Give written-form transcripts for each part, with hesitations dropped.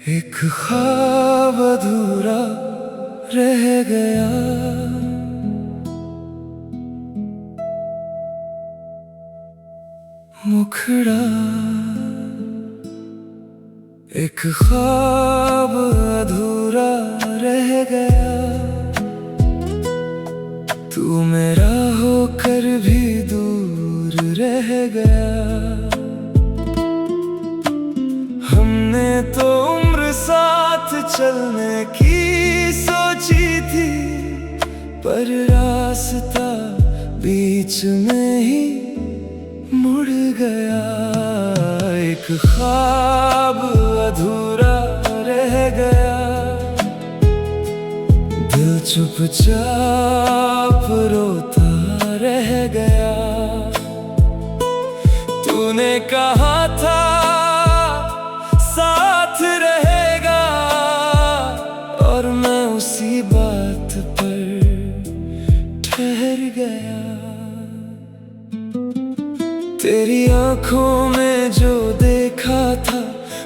एक ख्वाब अधूरा रह गया, मुखड़ा। एक ख्वाब अधूरा रह गया, तू मेरा होकर भी दूर रह गया। हमने तो उम्र साथ चलने की सोची थी, पर रास्ता बीच में ही मुड़ गया। एक ख्वाब अधूरा रह गया, दिल चुपचाप रोता रह गया। तूने कहा था साथ रहेगा, और मैं उसी बात पर ठहर गया। तेरी आंखों में जो देखा था,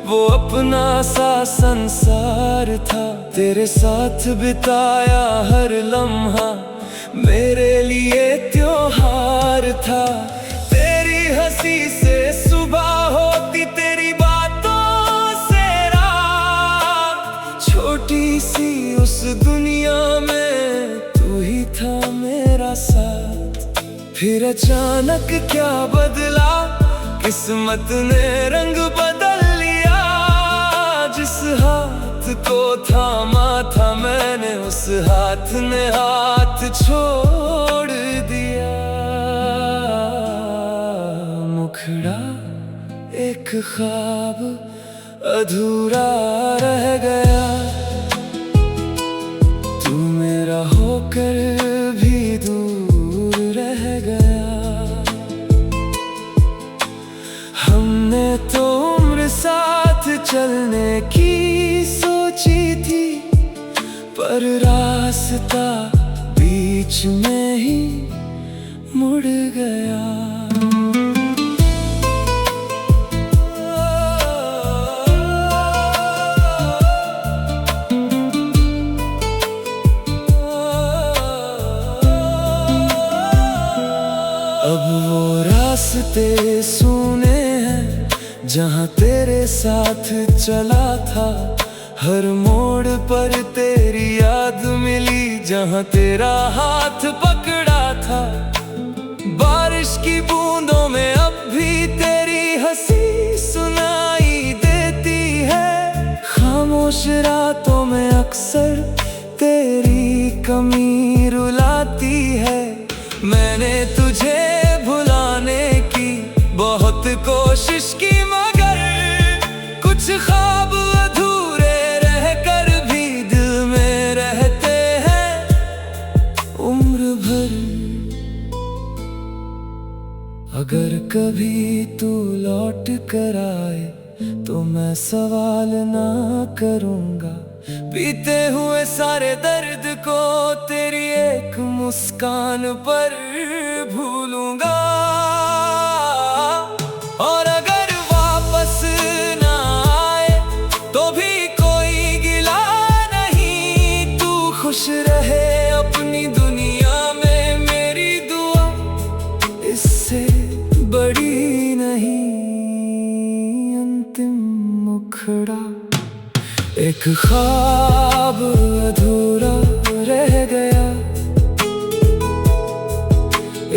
वो अपना सा संसार था। तेरे साथ बिताया हर लम्हा मेरे लिए त्योहार था। तेरी हंसी से सुबह होती, तेरी बातों से रात। छोटी सी उस दुनिया में तू ही था मेरा साथ। फिर अचानक क्या बदला, किस्मत ने रंग बदल लिया। जिस हाथ को थामा था मैंने, उस हाथ ने हाथ छोड़ दिया। मुखड़ा एक ख्वाब अधूरा रह गया, तू मेरा होकर भी दूर रह गया। हमने तो उम्र साथ चलने की सोची थी, पर रास्ता बीच में ही मुड़ गया। अब वो रास्ते सुने हैं जहाँ तेरे साथ चला था। हर मोड़ पर तेरी याद मिली, जहाँ तेरा हाथ पकड़ा था। बारिश की बूंदों में अब भी तेरी हंसी सुनाई देती है। खामोश रातों में अक्सर तेरी कमी रुलाती है। मैंने तुझे भुलाने की बहुत कोशिश की, मगर कुछ ख्वाब अधूरे रह कर भी दिल में रहते हैं उम्र भर। अगर कभी तू लौट कर आए तो मैं सवाल ना करूँगा। बीते हुए सारे दर्द को तेरी एक मुस्कान पर भूलूंगा। और अगर वापस ना आए तो भी कोई गिला नहीं। तू खुश रहे अपनी दुनिया में, मेरी दुआ इससे बड़ी नहीं। अंतिम मुखड़ा एक ख्वाब अधूरा रह गया,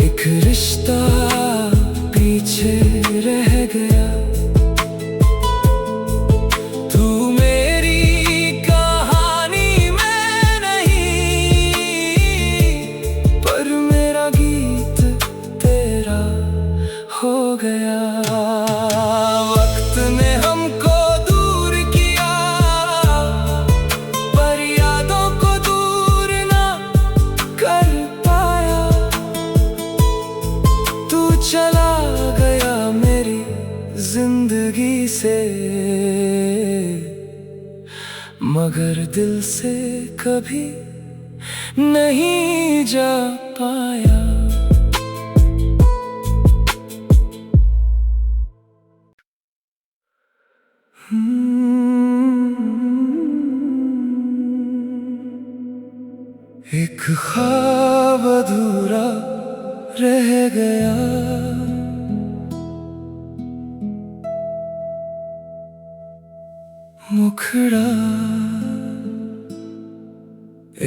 एक रिश्ता पीछे रह गया। तू मेरी कहानी में नहीं, पर मेरा गीत तेरा हो गया। वक्त ने हमको दूर किया, पर यादों को दूर ना कर पाया। तू चला गया मेरी जिंदगी से, मगर दिल से कभी नहीं जा पाया। रह गया। मुखड़ा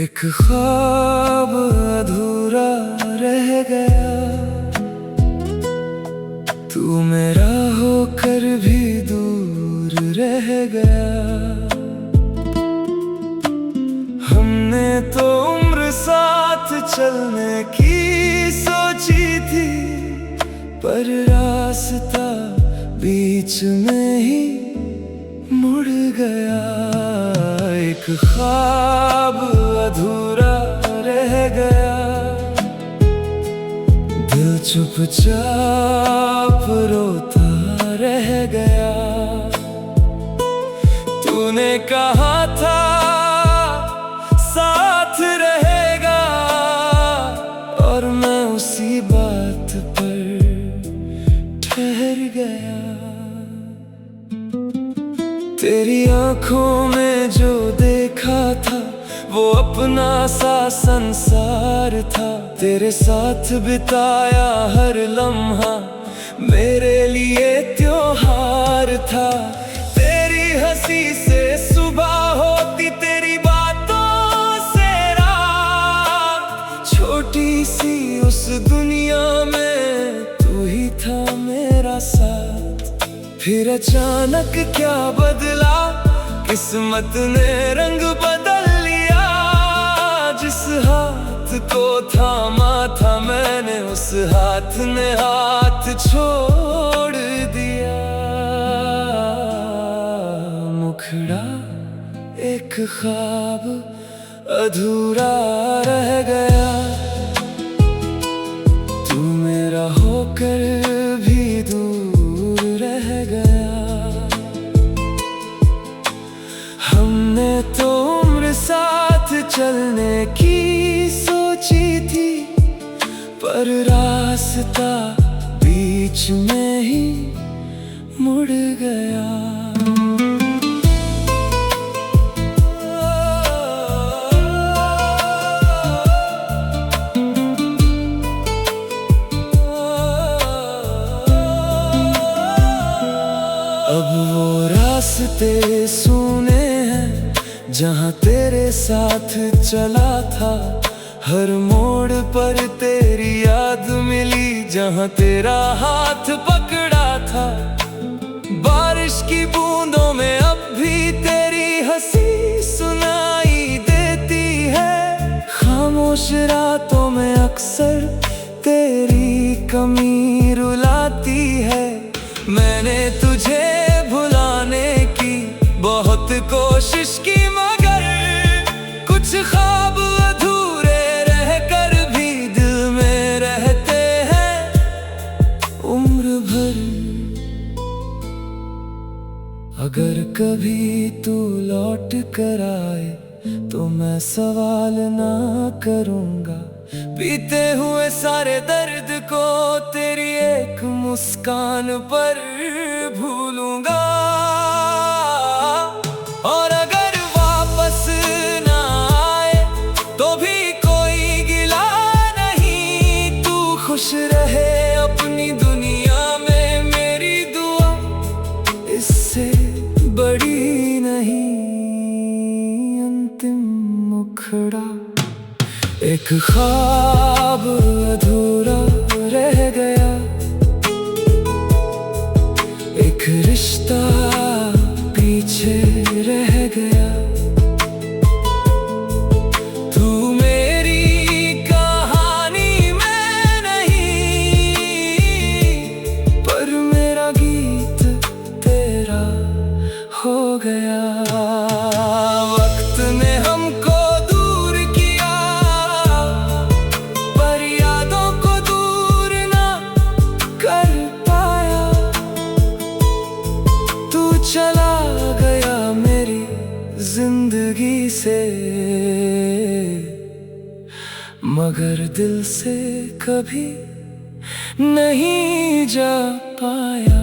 एक ख्वाब अधूरा रह गया। तू मेरा होकर भी दूर रह गया। हमने तो उम्र साथ चलने की सोची थी, पर रास्ता बीच में ही मुड़ गया। एक ख्वाब अधूरा रह गया। दिल चुपचाप रोता रह गया। तूने कहा था साथ रहेगा, और मैं उसी बात पर ठहर गया। तेरी आंखों में जो देखा था वो अपना सा संसार था। तेरे साथ बिताया हर लम्हा मेरे लिए त्योहार था। तेरी हंसी से सुबह होती, तेरी बातों से रात। छोटी सी उस दुनिया में तू ही था मेरा साथ। फिर अचानक क्या बदला, किस्मत ने रंग बदल लिया। जिस हाथ को थामा था मैंने, उस हाथ ने हाथ छोड़ दिया। मुखड़ा एक ख्वाब अधूरा रह गया। तू मेरा होकर भी दूर रह गया। हमने तो उम्र साथ चलने की सोची थी, पर रास्ता बीच में ही मुड़ गया। अब वो रास्ते सुने हैं जहाँ तेरे साथ चला था। हर मोड़ पर तेरी याद मिली, जहाँ तेरा हाथ पकड़ा था। बारिश की बूंदों में अब भी तेरी हंसी सुनाई देती है। खामोश रातों में अक्सर तेरी कमी रुलाती है। मैंने तुझे भुलाने की बहुत कोशिश की, मगर कुछ ख्वाब अधूरे रहकर भी दिल में रहते हैं उम्र भर। अगर कभी तू लौट कर आए तो मैं सवाल ना करूँगा। बीते हुए सारे दर्द को तेरी एक मुस्कान पर भूलूंगा। और अगर वापस ना आए तो भी कोई गिला नहीं। तू खुश रहे अपनी दुनिया में, मेरी दुआ इससे बड़ी नहीं। अंतिम मुखड़ा एक ख्वाब अधूरा रह गया। एक रिश्ता पीछे रह गया। तू मेरी कहानी में नहीं, पर मेरा गीत तेरा हो गया। वक्त ने हमको दूर किया, पर यादों को दूर ना कर पाया। तू चला गया मेरी जिंदगी से, मगर दिल से कभी नहीं जा पाया।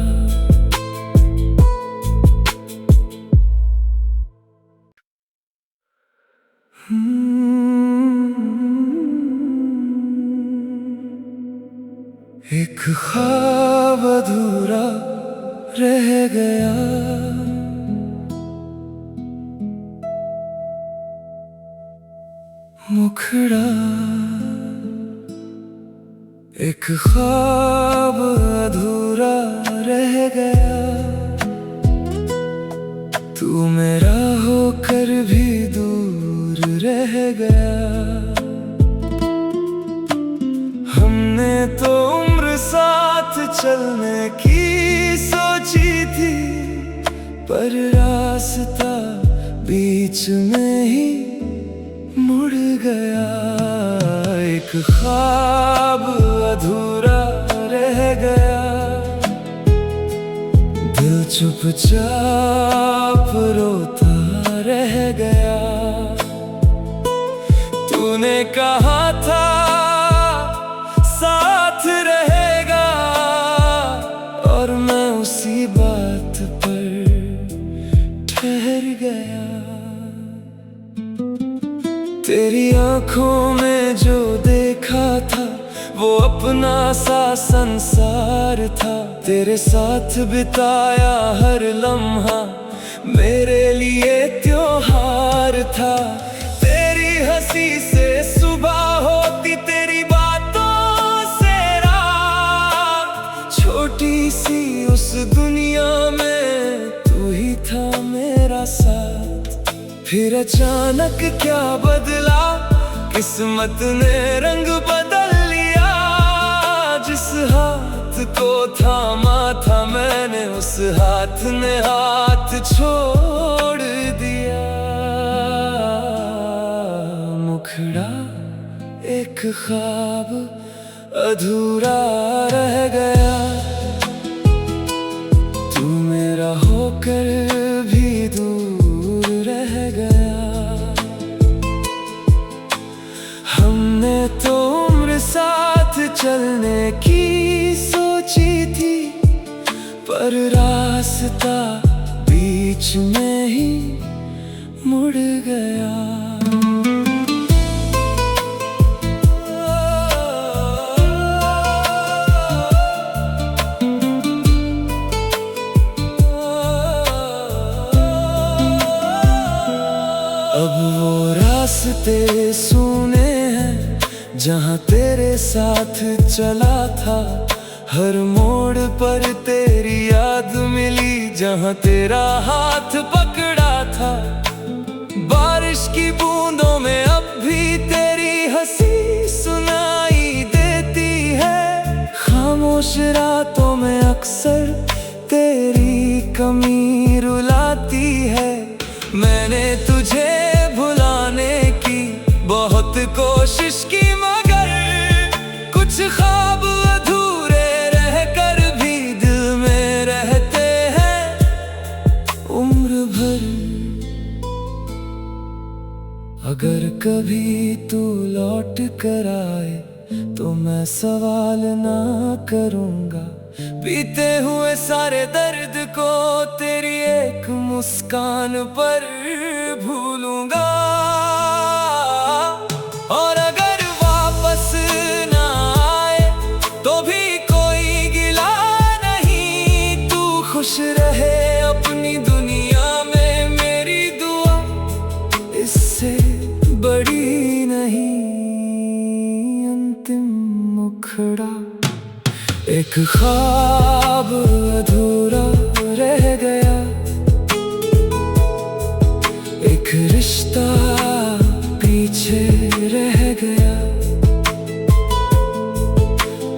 एक ख्वाब अधूरा रह गया, मुखड़ा। एक ख्वाब अधूरा रह गया, तू मेरा होकर भी दूर रह गया। हमने तो उम्र साथ चलने की सोची थी, पर रास्ता बीच में ही मुड़ गया। एक ख्वाब अधूरा रह गया, दिल चुपचाप रोता रह गया। तूने कहा था साथ रहेगा, और मैं उसी बात पर ठहर गया। तेरी आंखों में जो देखा था, वो अपना सा संसार था। तेरे साथ बिताया हर लम्हा मेरे लिए त्योहार था। तेरी हंसी से सुबह होती, तेरी बातों से रात। छोटी सी उस दुनिया में तू ही था मेरा साथ। फिर अचानक क्या बदला, किस्मत ने रंग बदल लिया। जिस हाथ को थामा था मैंने, उस हाथ ने हाथ छोड़ दिया। मुखड़ा एक ख्वाब अधूरा रह गया, तू मेरा होकर भी दूर रह गया। हमने तो उम्र साथ चलने की सोची थी, पर रास्ता बीच में ही मुड़ गया। अब वो रास्ते सुने हैं जहाँ तेरे साथ चला था। हर मोड़ पर तेरी याद मिली, जहाँ तेरा हाथ पकड़ा था। बारिश की बूंदों में अब भी तेरी हंसी सुनाई देती है। खामोश रातों में अक्सर तेरी कमी रुलाती है। मैंने तुझे भुलाने की बहुत कोशिश की, मगर कुछ ख्वाब अधूरे रहकर भी दिल में रहते हैं उम्र भर। अगर कभी तू लौट कर आए तो मैं सवाल ना करूँगा। बीते हुए सारे दर्द को तेरी एक मुस्कान पर भूलूंगा। और अगर वापस ना आए तो भी कोई गिला नहीं। तू खुश रहे अपनी दुनिया में, मेरी दुआ इससे बड़ी नहीं। अंतिम मुखड़ा एक ख्वाब अधूरा रह गया, एक रिश्ता पीछे रह गया।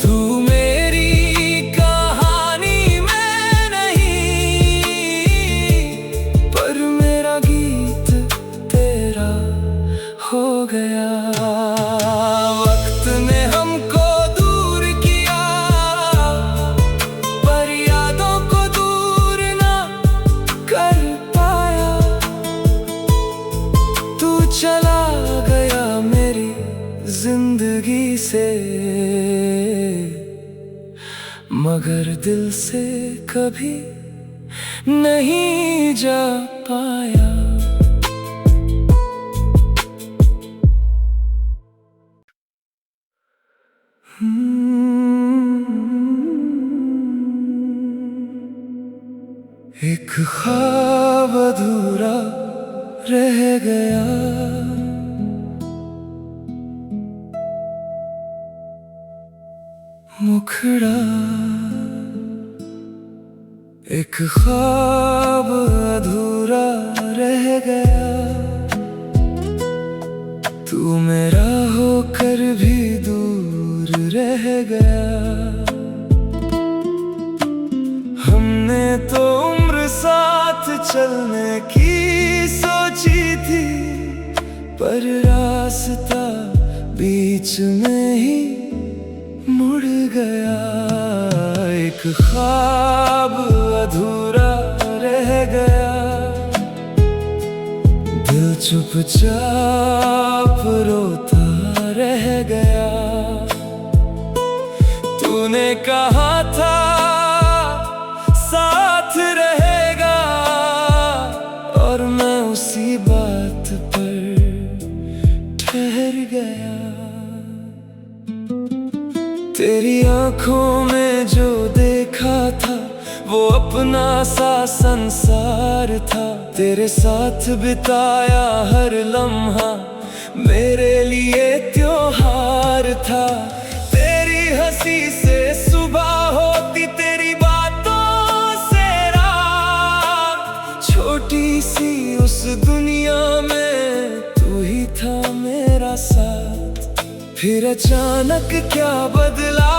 तू मेरी कहानी में नहीं, पर मेरा गीत तेरा हो गया। वक्त ने हमको दूर किया, पर यादों को दूर ना कर पाया। तू चला गया मेरी जिंदगी से, मगर दिल से कभी नहीं जा पाया। एक ख्वाब अधूरा रह गया, मुखड़ा। एक ख्वाब अधूरा रह गया, तू मेरा होकर भी दूर रह गया। हमने तो उम्र साथ चलने की सोची थी, पर रास्ता बीच में ही मुड़ गया। एक ख्वाब अधूरा रह गया, दिल चुपचाप रोता रह गया। तूने कहा था साथ रहेगा, और मैं उसी बात पर ठहर गया। तेरी आंखों में जो देखा था, वो अपना सा संसार था। तेरे साथ बिताया हर लम्हा मेरे लिए त्योहार था। तेरी हंसी से सुबह होती, तेरी बातों से रात। छोटी सी उस दुनिया में तू ही था मेरा साथ। फिर अचानक क्या बदला,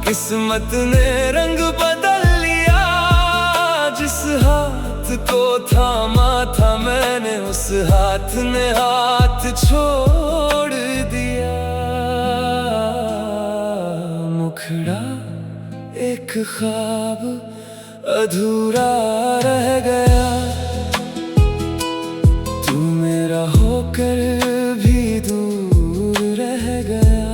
किस्मत ने रंग बदल लिया। जिस हाथ को थामा था मैंने, उस हाथ ने हाथ छोड़ दिया। मुखड़ा एक ख्वाब अधूरा रह गया, तू मेरा होकर भी दूर रह गया।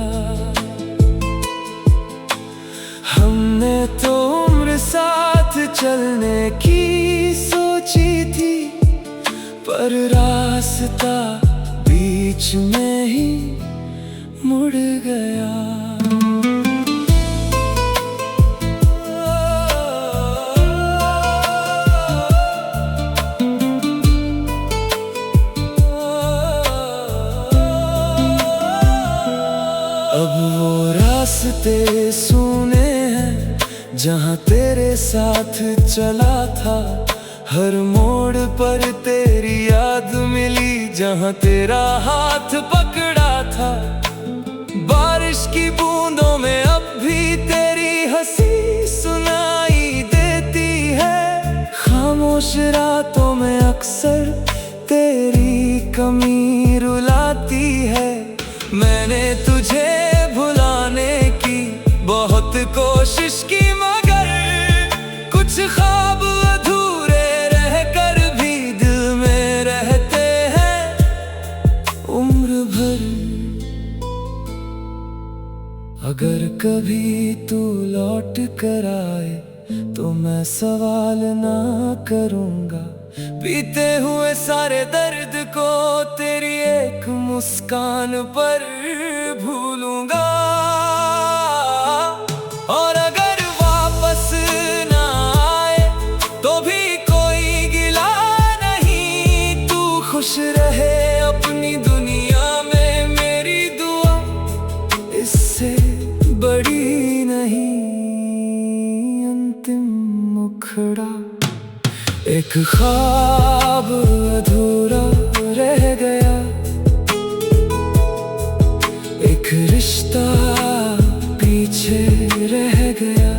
हमने तो उम्र साथ चलने की सोची थी, पर रास्ता बीच में ही मुड़ गया। अब वो रास्ते सुने हैं जहाँ तेरे साथ चला था। हर मोड़ पर तेरी याद मिली, जहाँ तेरा हाथ पकड़ा था। बारिश की बूंदों में अब भी तेरी हंसी सुनाई देती है। खामोश रातों में अक्सर तेरी कमी रुलाती है। मैंने तुझे भुलाने की बहुत कोशिश की, मगर कुछ ख्वाब अधूरे रहकर भी दिल में रहते हैं उम्र भर। अगर कभी तू लौट कर आए तो मैं सवाल ना करूँगा। बीते हुए सारे दर्द को तेरी एक मुस्कान पर भूलूंगा। और अगर वापस ना आए तो भी कोई गिला नहीं। तू खुश रहे अपनी दुनिया में, मेरी दुआ इससे बड़ी नहीं। अंतिम मुखड़ा एक ख्वाब अधूरा रह गया, एक रिश्ता पीछे रह गया।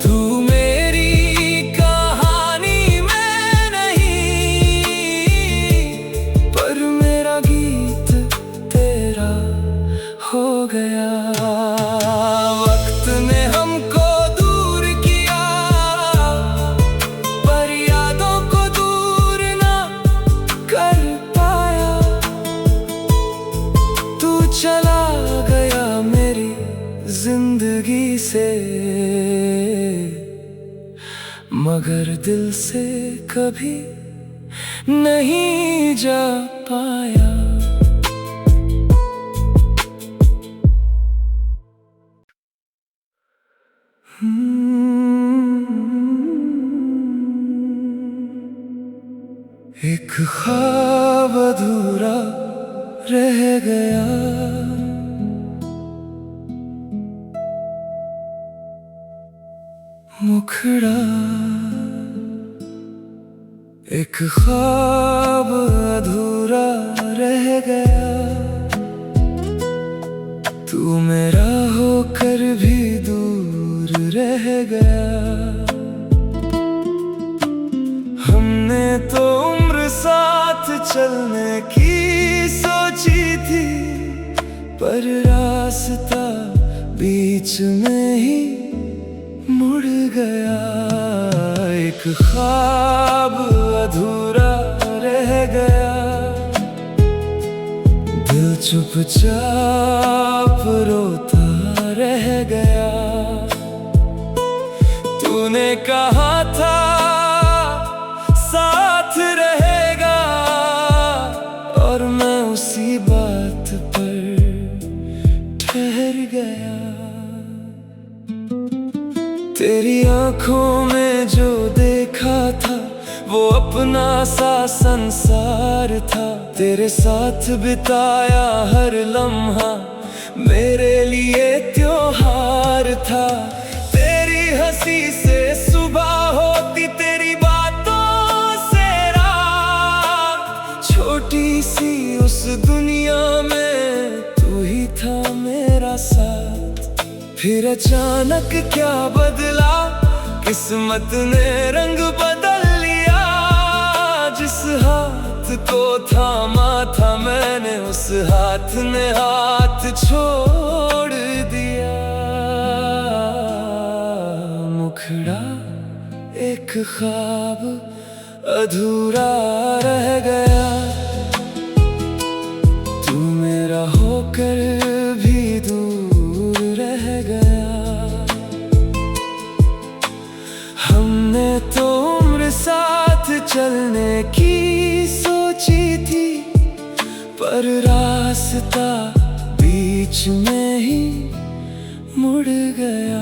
तू मेरी कहानी में नहीं, पर मेरा गीत तेरा हो गया। वक्त ने हमको चला गया मेरी जिंदगी से, मगर दिल से कभी नहीं जा पाया। एक ख्वाब अधूरा रह गया, मुखड़ा। एक ख्वाब अधूरा रह गया, तू मेरा होकर भी दूर रह गया। हमने तो उम्र साथ चलने की सोची थी, पर रास्ता बीच में ही मुड़ गया। एक ख्वाब अधूरा रह गया, दिल चुपचाप रोता रह गया। तूने कहा था साथ रहेगा, और मैं उसी बात पर ठहर गया। तेरी आंखों में जो देखा था, वो अपना सा संसार था। तेरे साथ बिताया हर लम्हा मेरे लिए त्योहार था। तेरी हंसी से सुबह होती, तेरी बातों से रात। छोटी सी उस दुनिया में तू ही था मेरा साथ। फिर अचानक क्या बदला, किस्मत ने रंग बदल लिया। जिस हाथ को थामा था मैंने, उस हाथ ने हाथ छोड़ दिया। मुखड़ा एक ख्वाब अधूरा रह गया, तू मेरा होकर भी दूर रह गया। हमने तो उम्र साथ चलने की सोची थी, पर रास्ता बीच में ही मुड़ गया।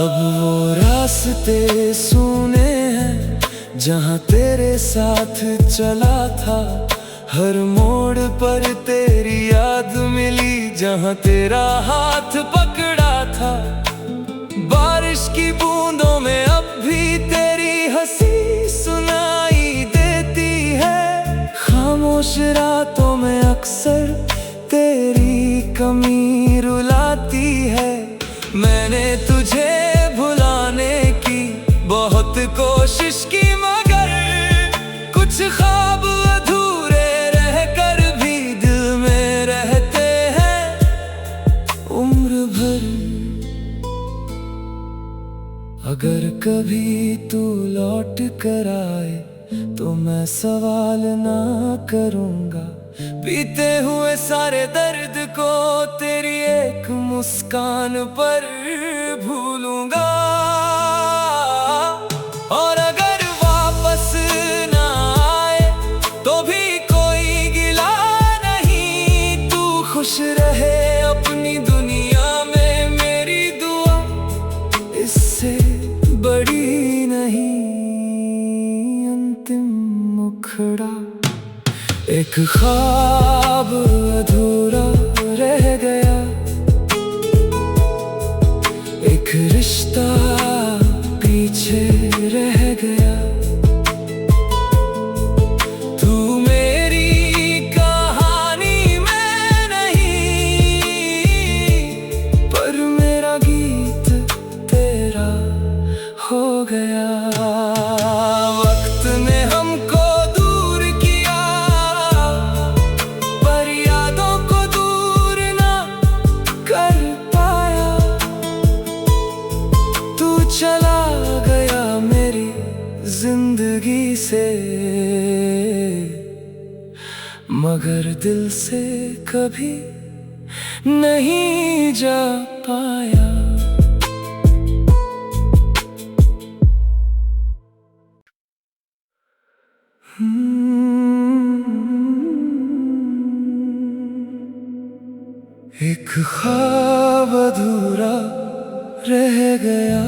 अब वो रास्ते सुने हैं जहाँ तेरे साथ चला था। हर मोड़ पर तेरी याद मिली, जहाँ तेरा हाथ पकड़ा था। बारिश की बूंदों में अब भी तेरी हंसी सुनाई देती है। खामोश रातों में अक्सर तेरी कमी रुलाती है। मैंने तुझे भुलाने की बहुत कोशिश की, मगर कुछ ख्वाब अधूरे रहकर भी दिल में रहते हैं उम्र भर। अगर कभी तू लौट कर आए तो मैं सवाल ना करूँगा। बीते हुए सारे दर्द को तेरी एक मुस्कान पर भूलूंगा। और अगर वापस ना आए तो भी कोई गिला नहीं। तू खुश रहे अपनी दुनिया में, मेरी दुआ इससे बड़ी नहीं। अंतिम मुखड़ा एक ख्वाब अधूरा रह गया, एक रिश्ता पीछे रह गया। तू मेरी कहानी में नहीं, पर मेरा गीत तेरा हो गया। वक्त ने हमको चला गया मेरी जिंदगी से, मगर दिल से कभी नहीं जा पाया। रह गया।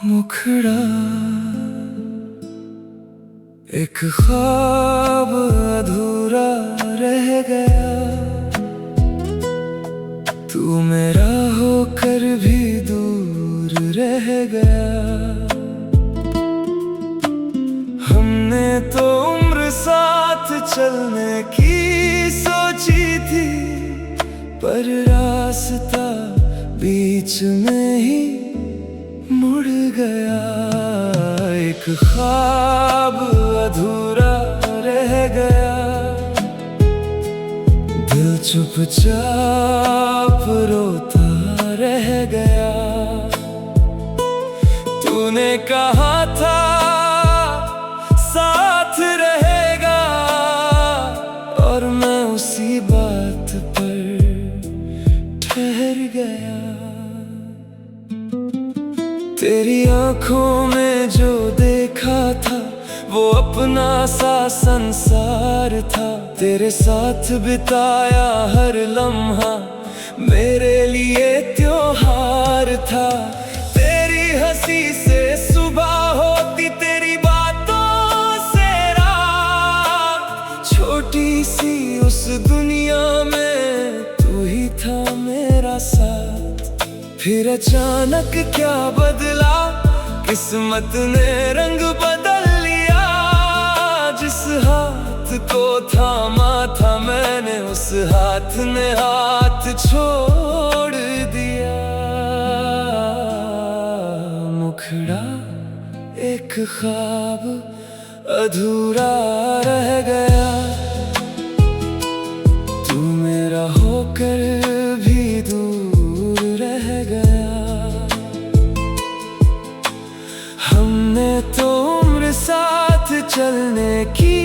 मुखड़ा एक ख्वाब अधूरा रह गया। तू मेरा होकर भी दूर रह गया। हमने तो उम्र साथ चलने की सोची थी, पर रास्ता बीच में ही मुड़ गया। एक ख्वाब अधूरा रह गया। दिल चुपचाप रोता रह गया। तूने कहा था साथ रहेगा, और मैं उसी बात पर ठहर गया। तेरी आंखों में जो देखा था वो अपना सा संसार था। तेरे साथ बिताया हर लम्हा मेरे लिए त्योहार था। तेरी हंसी से सुबह होती, तेरी बातों से रात। छोटी सी उस दुनिया में तू ही था मेरा साथ। फिर अचानक क्या बदला, किस्मत ने रंग बदल लिया। जिस हाथ को थामा था मैंने, उस हाथ ने हाथ छोड़ दिया। मुखड़ा एक ख्वाब अधूरा रह गया। तू मेरा होकर भी दूर रह गया। हमने तो उम्र साथ चलने की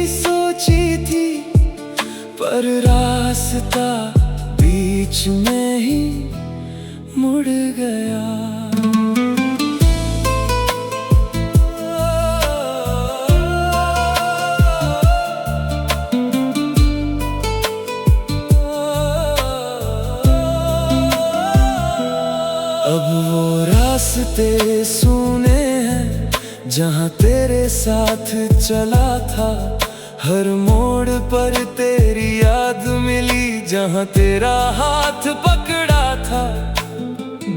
सोची थी, पर रास्ता बीच में ही मुड़ गया। अब वो रास्ते सुने हैं जहाँ तेरे साथ चला था। हर मोड़ पर तेरी याद मिली, जहाँ तेरा हाथ पकड़ा था।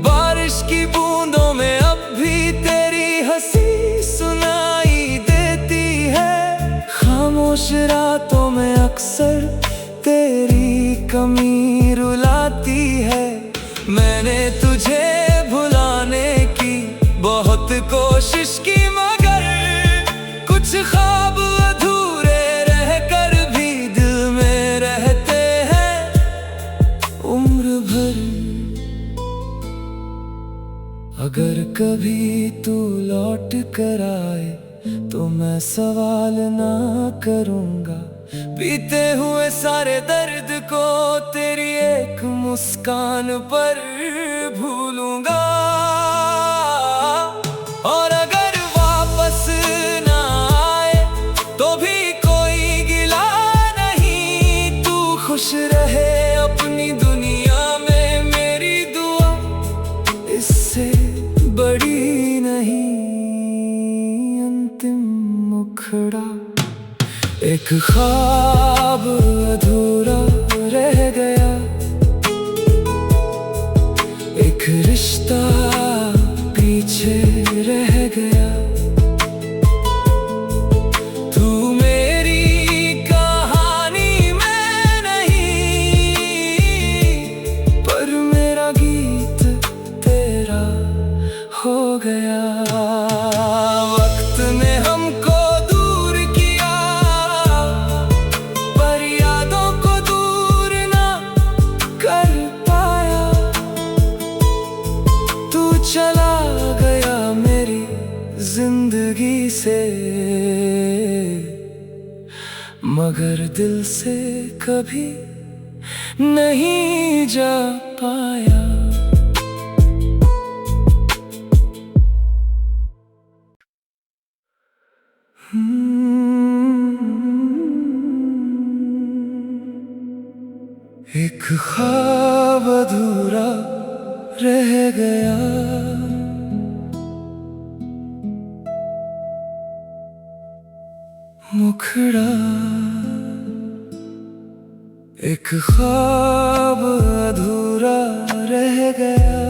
बारिश की बूंदों में अब भी तेरी हंसी सुनाई देती है। खामोश रातों में अक्सर तेरी कमी रुलाती है। मैंने तुझे भुलाने की बहुत कोशिश की, मगर कुछ ख्वाब अधूरे रह कर भी दिल में रहते हैं उम्र भर। अगर कभी तू लौट कर आए तो मैं सवाल ना करूँगा। बीते हुए सारे दर्द को तेरी एक मुस्कान पर भूलूंगा। और अगर वापस ना आए तो भी कोई गिला नहीं। तू खुश रहे अपनी दुनिया में, मेरी दुआ इससे बड़ी नहीं। अंतिम मुखड़ा एक ख्वाब अधूरा रह गया। एक रिश्ता पीछे रह गया। तू मेरी कहानी में नहीं, पर मेरा गीत तेरा हो गया। वक्त ने हमको दूर किया, पर यादों को दूर ना कर पाया। तू चला गया मेरी जिंदगी से, मगर दिल से कभी नहीं जा पाया। एक ख्वाब अधूरा रह गया, मुखड़ा। एक ख्वाब अधूरा रह गया,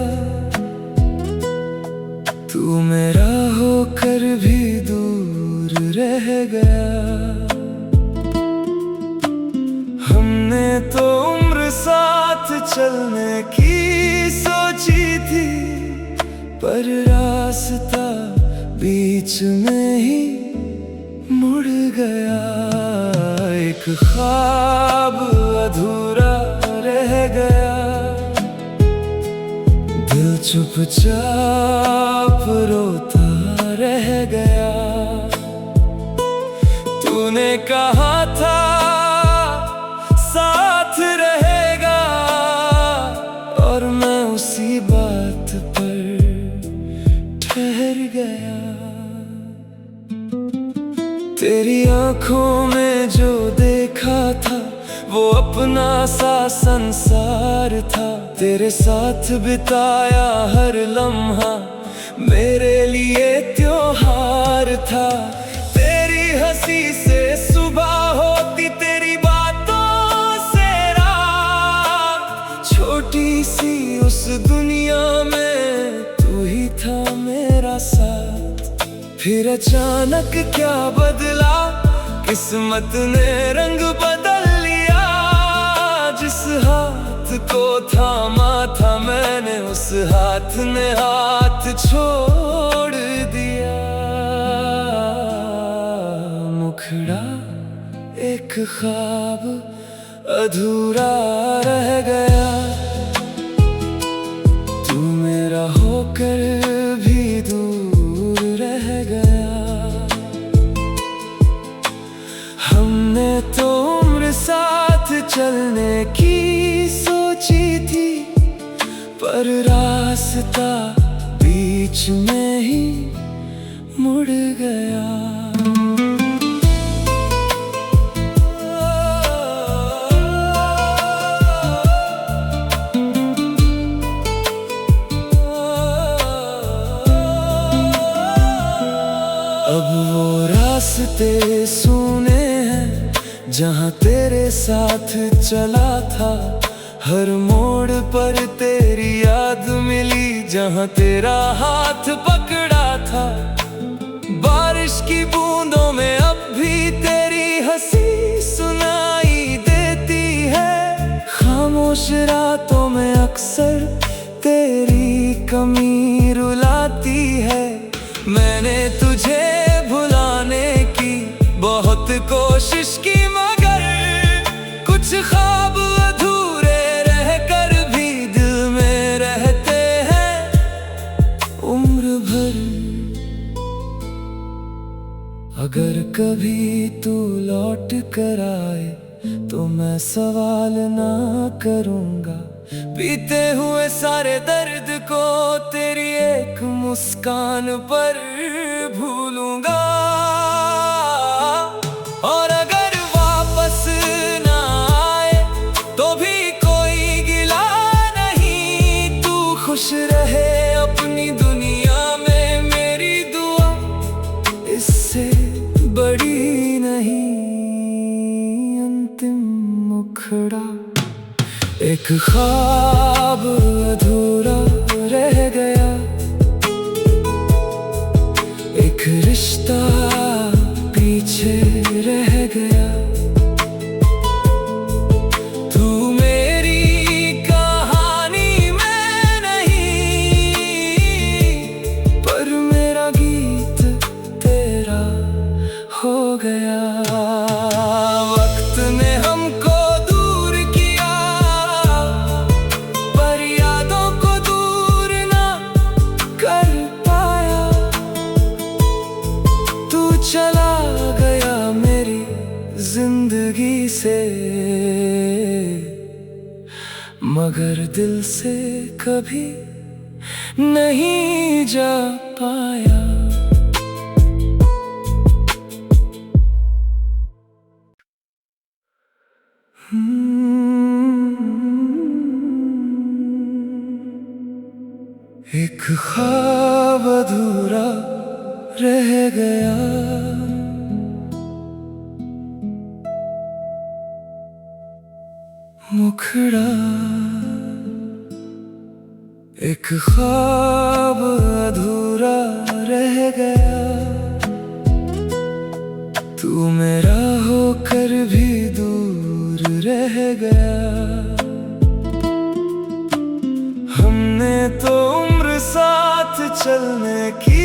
तू मेरा होकर भी दूर रह गया। हमने तो उम्र साथ चलने की सोची थी, पर रास्ता बीच में ही मुड़ गया। एक ख्वाब अधूरा रह गया, दिल चुपचाप रोता रह गया। तूने कहा था साथ रहेगा, और मैं उसी बात पर ठहर गया। तेरी आंखों में जो देखा था वो अपना सा संसार था। तेरे साथ बिताया हर लम्हा मेरे लिए त्योहार था। तेरी हंसी से सुबह होती, तेरी बातों से रात। छोटी सी उस दुनिया में तू ही था मेरा साथ। फिर अचानक क्या बदला, किस्मत ने रंग बदल लिया। जिस हाथ को थामा था मैंने, उस हाथ ने हाथ छोड़ दिया। मुखड़ा एक ख्वाब अधूरा रह गया, तू मेरा होकर भी दूर रह गया। हमने तो उम्र साथ चलने की सोची थी, पर रास्ता बीच में ही मुड़ गया। अब वो रास्ते सुने हैं जहाँ तेरे साथ चला था। हर मोड़ पर तेरी याद मिली, जहाँ तेरा हाथ पकड़ा था। बारिश की बूंदों में अब भी तेरी हंसी सुनाई देती है। खामोश रातों में अक्सर तेरी कमी रुलाती है। मैंने तुझे भुलाने की बहुत कोशिश की, मगर कुछ ख्वाब अधूरे रह कर भी दिल में रहते हैं उम्र भर। अगर कभी तू लौट कर आए तो मैं सवाल ना करूँगा। बीते हुए सारे दर्द को तेरी एक मुस्कान पर भूलूंगा। और अगर वापस ना आए तो भी कोई गिला नहीं। तू खुश रहे अपनी दुनिया में, मेरी दुआ इससे बड़ी नहीं। अंतिम मुखड़ा एक ख्वाब अधूरा रह गया, एक रिश्ता पीछे रह गया। तू मेरी कहानी में नहीं, पर मेरा गीत तेरा हो गया। वक्त ने हमको चला गया मेरी जिंदगी से, मगर दिल से कभी नहीं जा पाया। एक ख्वाब अधूरा रह गया, मुखड़ा। एक ख्वाब अधूरा रह गया, तू मेरा होकर भी दूर रह गया। हमने तो उम्र साथ चलने की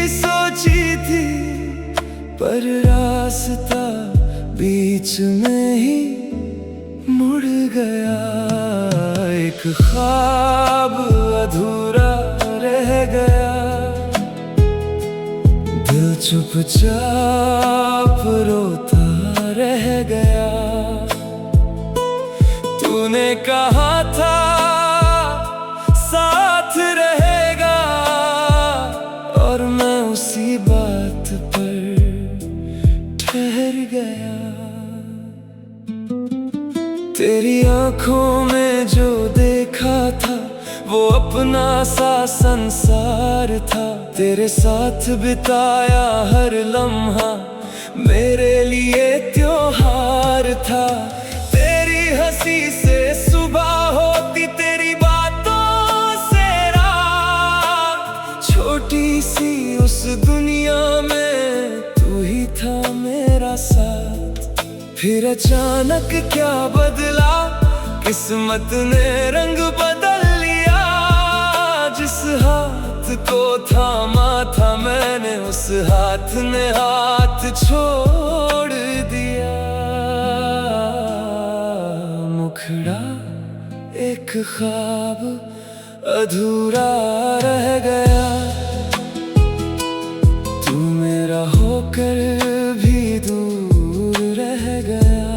सोची थी, पर रास्ता बीच में ही मुड़ गया। एक ख्वाब अधूरा रह गया, दिल चुपचाप रोता रह गया। तूने कहा था साथ रहेगा, और मैं उसी बात पर ठहर गया। तेरी आंखों में जो देखा था, वो अपना सा संसार था। तेरे साथ बिताया हर लम्हा मेरे लिए त्योहार था। तेरी हंसी से सुबह होती, तेरी बातों से रात। छोटी सी उस दुनिया में तू ही था मेरा साथ। फिर अचानक क्या बदला, किस्मत ने रंग बदल लिया। जिस हाथ को थामा था मैंने, उस हाथ ने हाथ छोड़ दिया। मुखड़ा एक ख्वाब अधूरा रह गया, तू मेरा होकर भी दूर रह गया।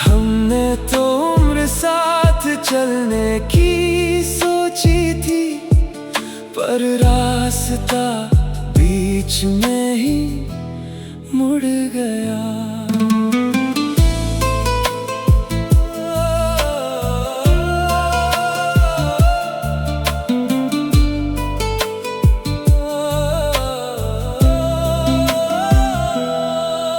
हमने तो उम्र साथ चलने की सोची थी, पर रास्ता बीच में ही मुड़ गया।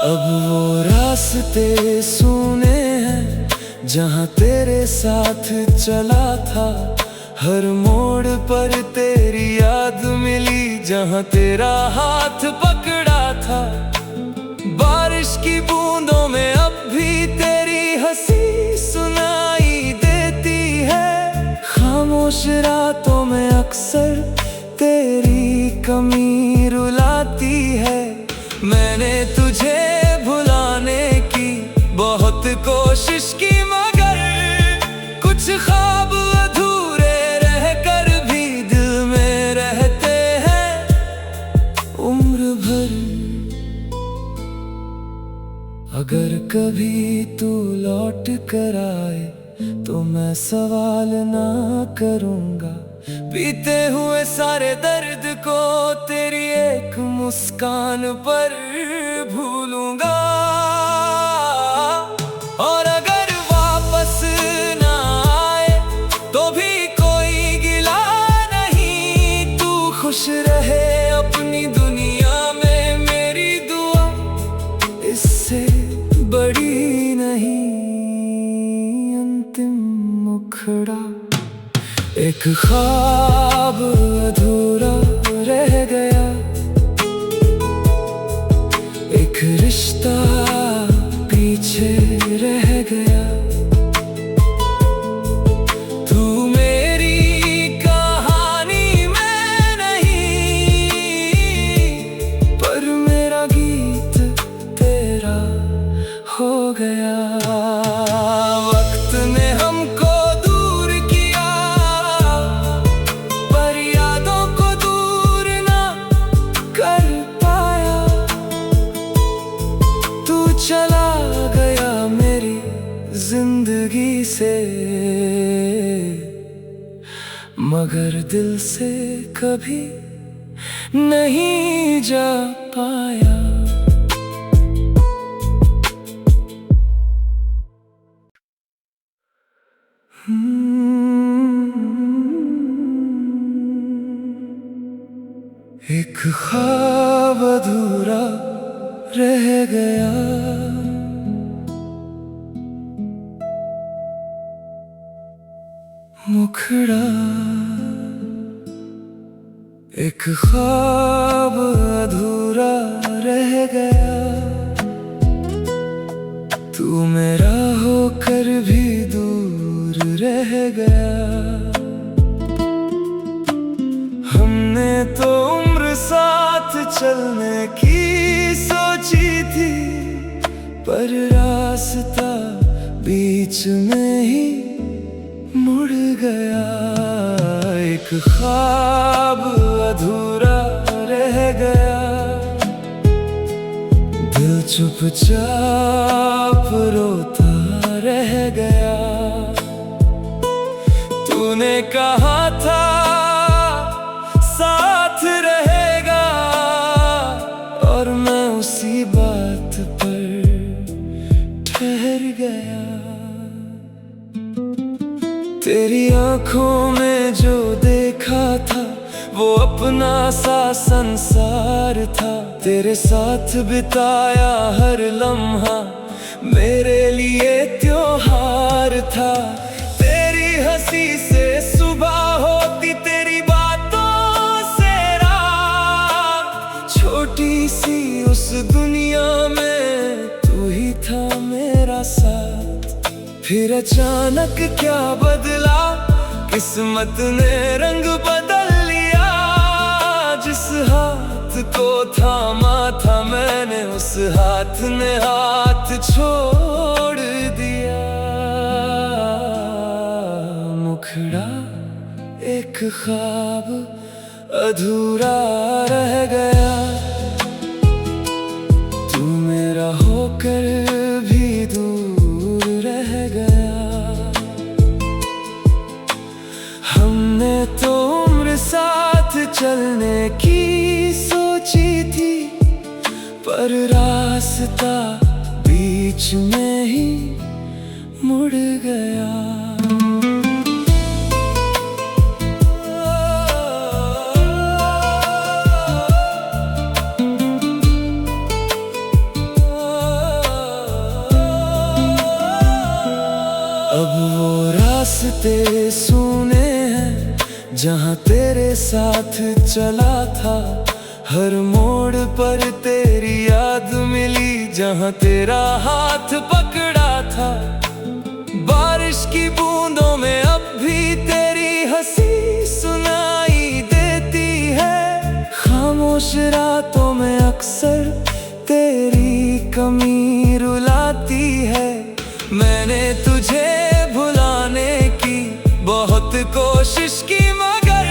अब वो रास्ते सुने हैं जहाँ तेरे साथ चला था। हर मोड़ पर तेरी याद मिली, जहाँ तेरा हाथ पकड़ा था। बारिश की बूंदों में अब भी तेरी हंसी सुनाई देती है। खामोश रातों में अक्सर तेरी कमी रुलाती है। मैंने तुझे भुलाने की बहुत कोशिश की, मगर कुछ ख्वाब अधूरे रह कर भी दिल में रहते हैं उम्र भर। अगर कभी तू लौट कर आए तो मैं सवाल ना करूँगा। बीते हुए सारे दर्द को तेरी एक मुस्कान पर भूलूंगा। और अगर वापस ना आए तो भी कोई गिला नहीं। तू खुश रहे अपनी दुनिया में, मेरी दुआ इससे बड़ी नहीं। अंतिम मुखड़ा एक ख्वाब अधूरा रह गया, एक रिश्ता पीछे रह गया। तू मेरी कहानी में नहीं, पर मेरा गीत तेरा हो गया। वक्त ने हमको दूर किया, पर यादों को दूर ना कर पाया। तू चला गया मेरी जिंदगी से, मगर दिल से कभी नहीं जा पाया। ख्वाब अधूरा रह गया, मुखड़ा एक ख्वाब अधूरा रह गया। तू मेरा होकर भी दूर रह गया। हमने तो उम्र साथ चलने की सोची थी, पर रास्ता बीच में ही मुड़ गया। एक ख्वाब अधूरा रह गया, दिल चुपचाप रोता रह गया। तूने कहा था साथ रहेगा, और मैं उसी बात पर ठहर गया। तेरी आंखों में जो देखा था वो अपना सा संसार था। तेरे साथ बिताया हर लम्हा मेरे लिए त्योहार था। तेरी हंसी से सुबह होती, तेरी बातों से रात। छोटी सी उस दुनिया में तू ही था मेरा साथ। फिर अचानक क्या बदला, किस्मत ने रंग बदल लिया। जिस हाथ को थामा था मैंने, उस हाथ ने हाथ छोड़ दिया। मुखड़ा एक ख्वाब अधूरा रह गया, तू मेरा होकर भी दूर रह गया। हमने तो उम्र साथ चलने की सोची थी, पर रास्ता बीच में ही मुड़ गया। अब वो रास्ते सुने हैं जहाँ तेरे साथ चला था। हर मोड़ पर तेरी याद मिली, जहाँ तेरा हाथ पकड़ा था। बारिश की बूंदों में अब भी तेरी हंसी सुनाई देती है। खामोश रातों में अक्सर तेरी कमी रुलाती है। मैंने तुझे भुलाने की बहुत कोशिश की, मगर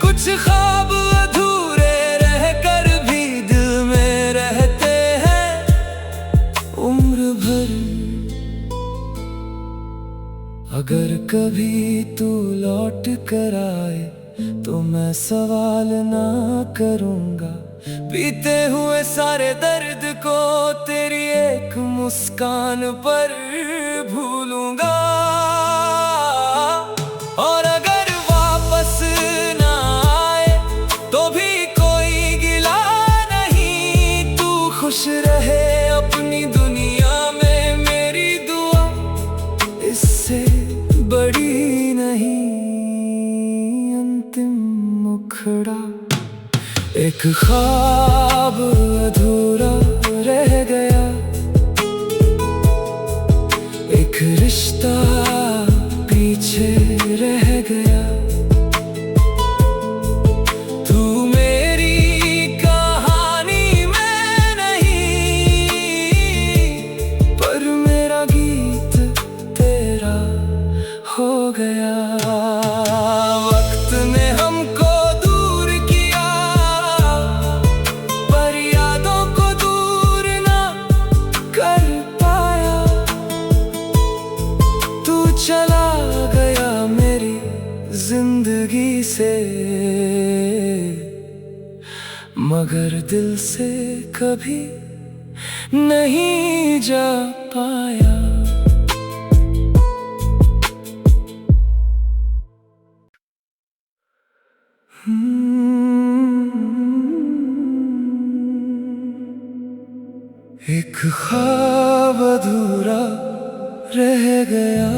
कुछ ख्वाब अधूरे रह कर भी दिल में रहते हैं उम्र भर। अगर कभी तू लौट कर आए तो मैं सवाल ना करूँगा। बीते हुए सारे दर्द को तेरी एक मुस्कान पर भूलूंगा। और अगर वापस ना आए तो भी कोई गिला नहीं। तू खुश रहे अपनी दुनिया में, मेरी दुआ इससे बड़ी नहीं। अंतिम मुखड़ा एक ख्वाब अधूरा रह गया, एक रिश्ता पीछे रह गया। तू मेरी कहानी में नहीं, पर मेरा गीत तेरा हो गया। वक्त ने हमको दूर किया, पर यादों को दूर ना कर पाया। तू चला गया मेरी जिंदगी से, मगर दिल से कभी नहीं जा पाया। Hmm. ख्वाब अधूरा रह गया,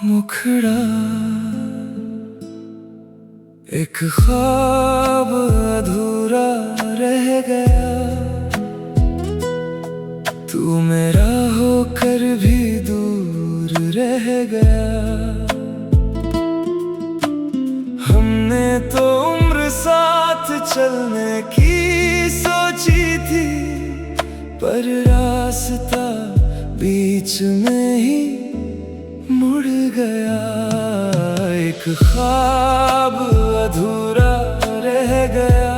मुखड़ा एक ख्वाब अधूरा रह गया। तू मेरा होकर भी दूर रह गया। हमने तो उम्र साथ चलने की सोची थी, पर रास्ता बीच में ही मुड़ गया। एक ख्वाब अधूरा रह गया,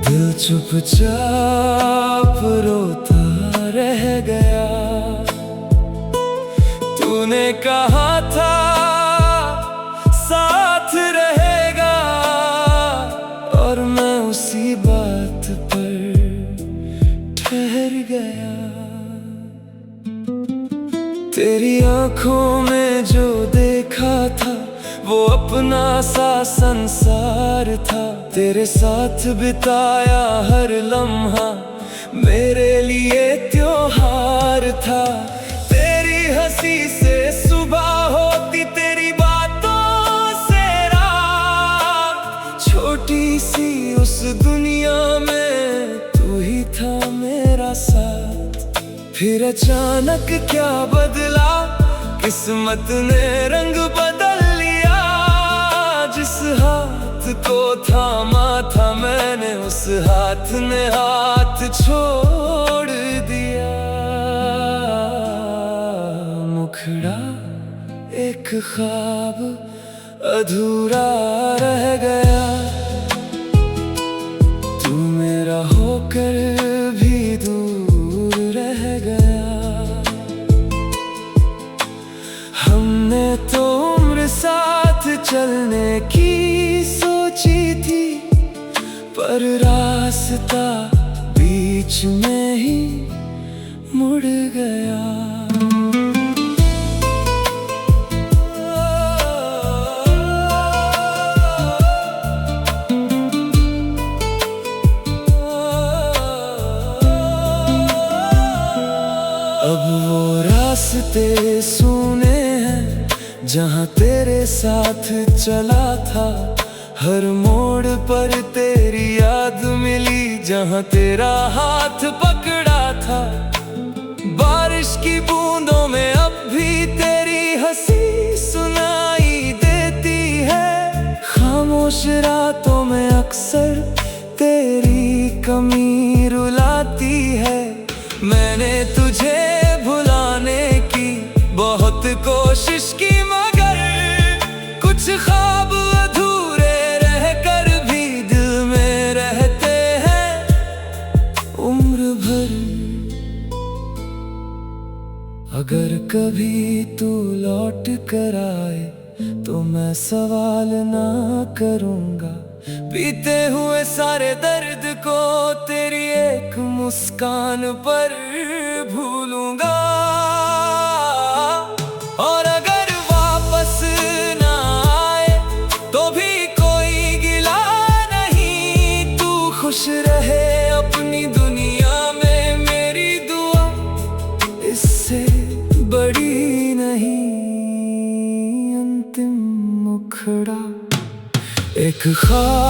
दिल चुपचाप रोता रह गया। तूने कहा था साथ रहेगा, और मैं उसी बात पर ठहर गया। तेरी आंखों में जो देखा था वो अपना सा संसार था। तेरे साथ बिताया हर लम्हा मेरे लिए त्योहार था। तेरी हंसी से सुबह होती, तेरी बातों से रात। छोटी सी उस दुनिया में तू ही था मेरा साथ। फिर अचानक क्या बदला, किस्मत ने रंग बदल लिया। जिस हाथ को थामा था मैंने, उस हाथ ने हाथ छोड़ दिया। मुखड़ा एक ख्वाब अधूरा रह गया, तू मेरा होकर भी दूर रह गया। हमने तो उम्र साथ चलने की सोची थी, पर रास्ता बीच में ही मुड़ गया। अब वो रास्ते सुने हैं जहाँ तेरे साथ चला था। हर मोड़ पर तेरी याद मिली, जहाँ तेरा हाथ पकड़ा था। बारिश की बूंदों में अब भी तेरी हंसी सुनाई देती है। खामोश रातों में अक्सर तेरी कमी रुलाती है। मैंने तुझे भुलाने की बहुत कोशिश की, मगर कुछ ख्वाब अधूरे रह कर भी दिल में रहते हैं उम्र भर। अगर कभी तू लौट कर आए तो मैं सवाल ना करूँगा। बीते हुए सारे दर्द को तेरी एक मुस्कान पर भूलूंगा। और अगर वापस ना आए तो भी कोई गिला नहीं। तू खुश रहे अपनी दुनिया में, मेरी दुआ इससे बड़ी नहीं। अंतिम मुखड़ा एक ख्वाब